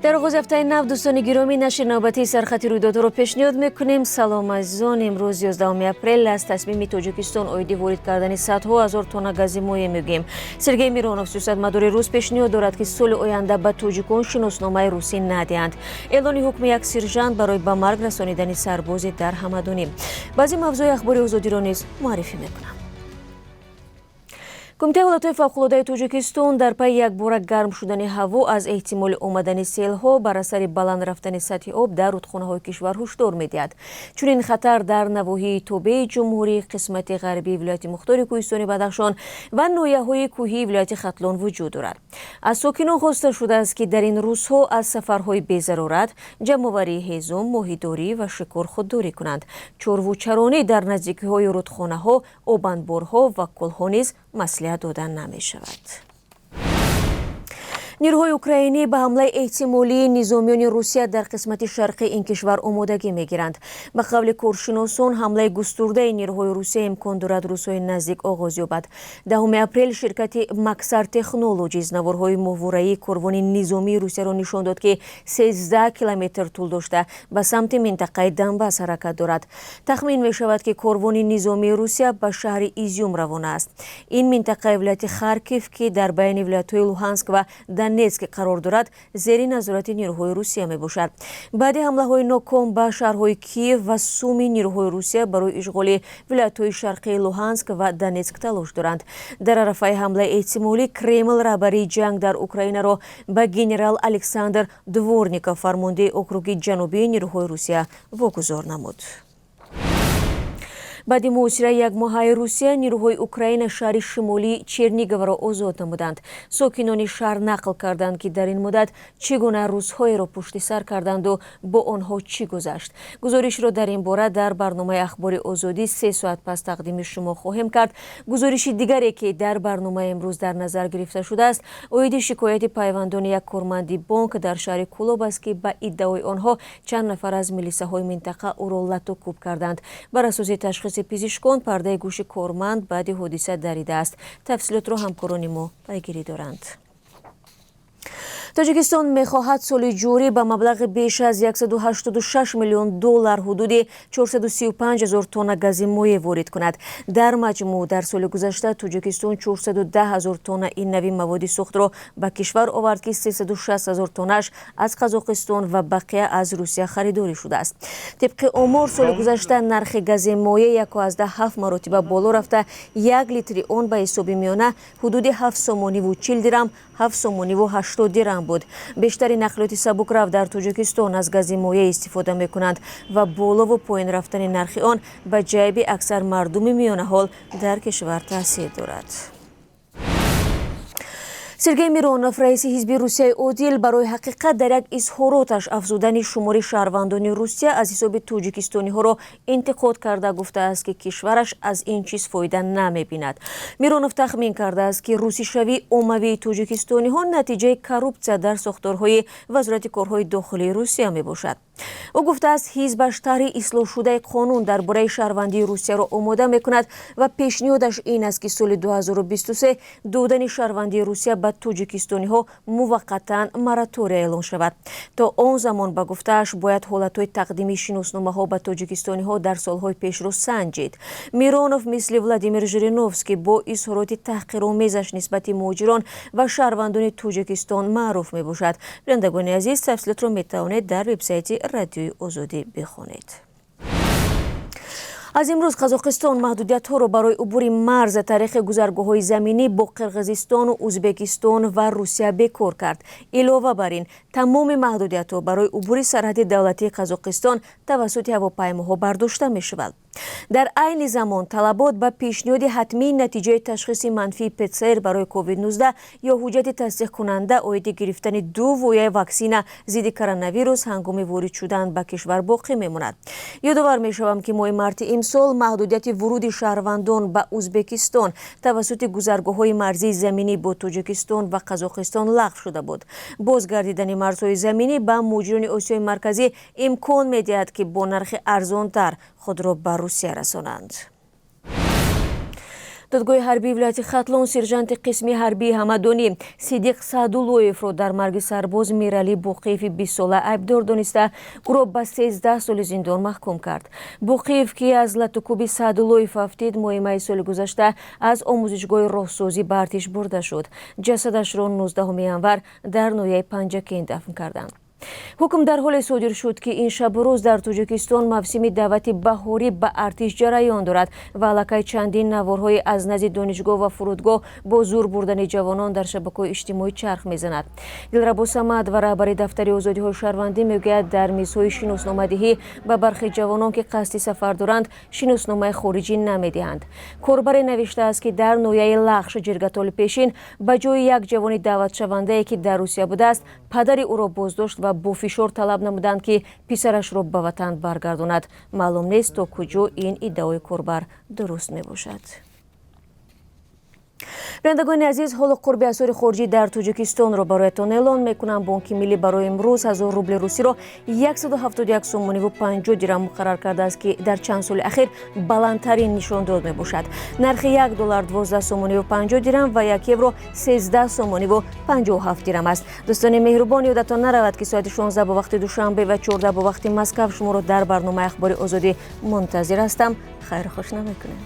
در آغاز هفته نو دوستان گرامی نشر نوبتی سرخط رویدادها رو پیشنهاد میکنیم. سلام عزیزان، امروز 11 اپریل از تصمیم تاجیکستان عایدی وارد کردن صدها هزار تن گاز مایع میگیم. سرگئی میرونوف سیاستمدار روس پیشنهاد دارد که سال آینده به تاجیکان شناسنامه روسی ندهند. اعلان حکم یک سرژانت برای به مرگ رسانیدن سربازی در همدانی. بعضی موضوع اخباری آزادی را نیز معرفی میکنم. کمیته حالتهای فوق‌العاده تاجیکستان در پی یک بار گرم شدن هوا از احتمال آمدن سیل‌ها بر اثر بلند رفتن سطح آب در رودخانه‌های کشور هشدار می‌دهد. چون این خطر در نواحی توبه جمهوری، قسمت غربی ولایت مختار کوهستان بدخشان و ناحیه‌های کوهی ولایت ختلان وجود دارد. از ساکنان خواسته شده است که در این روزها از سفرهای بی‌ضرورت، جمع‌آوری هیزم، ماهیداری و شکار خودداری کنند. چرو و چرانی در نزدیکی‌های رودخانه‌ها، آبانبارها و کل‌ها نیز مصلحت دادن نمی شود. نیروهای اوکراینی به حمله احتمالی نظامیان روسیه در قسمت شرقی این کشور آمادگی میگیرند. به قول کارشناسان حمله گسترده نیروهای روسیه امکان دارد روزهای نزدیک آغاز یابد. 10 اپریل شرکت مکسر تکنولوژیز ناورهای ماهواره‌ای کاروان نظامی روسیه را نشان داد که 13 کیلومتر طول داشته به سمت منطقه دنباس حرکت دارد. تخمین می شود که کاروان نظامی روسیه به شهر ایزیوم روانه است. این منطقه ولایت خارکیف که در بین ولایت‌های لوهانسک و دونیتسک قرار دارد زیر نظارت نیروهای روسیه می باشد. بعد حمله‌های ناکام به شهرهای کیف و سومی نیروهای روسیه برای اشغال ولایت‌های شرقی لوهانسک و دونیتسک تلاش دارند. در عرفه حمله احتمالی کرمل رهبری جنگ در اوکراین را به گنرال الکساندر دورنیکوف فرمانده اوکروگ جنوبی نیروهای روسیه واگذار نمود. بعد محاصره یک ماهه روسیه نیروهای اوکراین شهر شمالی چرنیگو را آزاد نمودند. ساکنان شهر نقل کردند که در این مدت چگونه روزهای را پشت سر کردند و با آنها چی گذشت. گزارش را در این باره در برنامه اخبار آزادی 3 ساعت پس تقدیم شما خواهیم کرد. گزارش دیگری که در برنامه امروز در نظر گرفته شده است عاید شکایت پیوندان یک کارمند بانک در شهر کولوب است که به ادعای آنها چند نفر از میلیساهای منطقه او را لطو کوب کردند. بر اساس تشخیص پزشکان پرده گوش کارمند بعد حادثه دریده است. تفصیلات را همکاران ما پیگیری دارند. تاجیکستان می‌خواهد سال جاری به مبلغ بیش از 186 میلیون دلار حدود 435 هزار تن گاز مایع وارد کند. در مجموع در سال گذشته تاجیکستان 410 هزار تن این نوع مواد سوخت را به کشور آورد که 360 هزار تنش از قزاقستان و بقیه از روسیه خریداری شده است. طبق آمار سال گذشته نرخ گاز مایع 1.7 مرتبه بالا رفته 1 لیتر آن به حساب میانه حدود 7 سومانی و 40 درم 7 سومانی و 80 درم بود. بیشتر نقلات سبکرو در تاجیکستان از گاز مایع استفاده می کنند و بالا و پایین رفتن نرخ آن به جیب اکثر مردم میانه حال در کشور تاثیر دارد. سرگئی میرونوف رئیس حزب روسیه عادل برای حقیقت در یک اظهاراتش افزودن شمار شهروندان روسیه از حساب تاجیکستانی ها را انتقاد کرده گفته است که کشورش از این چیز فایده نمی بیند. میرونوف تخمین کرده است که روسی شوی عمومی تاجیکستانی ها نتیجه کروپسیا در ساختارهای وزارت کارهای داخلی روسیه می باشد. او گفته است حزبش طرح اصلاح شده قانون درباره شهروندی روسیه را آماده می کند و پیشنهادش این است که سال 2023 دادن شهروندی روسیه به تاجیکستانی ها موقتا مراتوری اعلان شود. تا آن زمان به گفته‌اش باید حالتهای تقدیم شناسنامه ها به تاجیکستانی ها در سالهای پیش را سنجید. میرونوف مثل ولادیمیر ژیرینوفسکی با اظهارات تحقیرآمیزش نسبت مهاجران و شهروندان تاجیکستان معروف می باشد. بینندگان عزیز، تفصیلات را می توانید در وبسایت رادیوی آزادی بخوانید. از امروز قزاقستان محدودیت‌ها را برای عبور مرز طریق گذرگاه‌های زمینی با قرقیزستان و ازبکستان و روسیه بکار کرد. علاوه بر این تمام محدودیت‌ها برای عبور سرحد دولتی قزاقستان توسط هواپیماها برداشته می‌شود. در عین زمان طلبات به پیشنهاد حتمی نتیجه تشخیص منفی PCR برای کووید 19 یا حجت تصدیق کننده عاید گرفتن 2 وایه واکسن ضد کرونا ویروس هنگام وارد شدن به کشور باقی میماند. یادآور میشوم که ماه مارس امسال محدودیت ورود شهروندان به ازبکستان توسط گذرگاه‌های مرزی زمینی با تاجیکستان و قزاقستان لغو شده بود. بازگردیدن مرزهای زمینی به مهاجران آسیای مرکزی امکان می‌دهد که با نرخ ارزان‌تر خود را به روسیه رسانند. додгоҳи ҳарбии вилояти хатлон сержанти қисми ҳарбии ҳамадонӣ Сидиқ Саъдуллоевро дар марги сарбоз Миралӣ Буқиеви 20 сола айбдор дониста ӯро ба 13 соли зиндон маҳкум кард. Буқиев, ки аз латукуби Саъдуллоев афтид, моҳи майи соли гузашта аз омӯзишгоҳи роҳсозӣ ба артиш бурда шуд. ҷасадашро 19 январ дар ноҳияи Панҷакен дафн карданд. ҳукм дар ҳоле содир шуд, ки ин шабу рӯз дар Тоҷикистон мавсими даъвати баҳорӣ ба артиш ҷараён дорад ва аллакай чандин наворҳои аз назди донишгоҳ ва фурудгоҳ бо зур бурдани ҷавонон дар шабакаҳои иҷтимоӣ чарх мезанад. Дилрабо Самад ва раҳбари дафтари озодиҳои шаҳрвандӣ мегӯяд, дар мизҳои шиносномадиҳӣ ба бархи ҷавонон, ки қасди сафар доранд, шиносномаи хориҷӣ намедиҳанд. Корбаре навиштааст, ки дар ноҳияи Лахш ҷиргатоли пешин ба ҷои як ҷавони даъватшавандае, ки дар Русия будааст, падари ӯро боздошт ва бо фишор талаб намуданд, ки писарашро ба ватан баргардонад. маълум нест то куҷо ин иддаои корбар дуруст мебошад. бинандагони азиз, ҳоло қурби асъори хориҷӣ дар Тоҷикистонро бароятон эълон мекунам. Бонки миллӣ барои имрӯз 1000 рубли русиро 171 сомониву 50 дирам муқаррар кардааст, ки дар чанд соли ахир баландтарин нишондод мебошад. нархи $1 12 сомониву 50 дирам ва 1 евро 13 сомониву 57 дирам аст. дӯстони меҳрубон, ёдатон наравад, ки соати 16 ба вақти душанбе ва 14 ба вақти Москав шуморо дар барномаи ахбори озодӣ мунтазир ҳастам. хайру хушнам мекунем.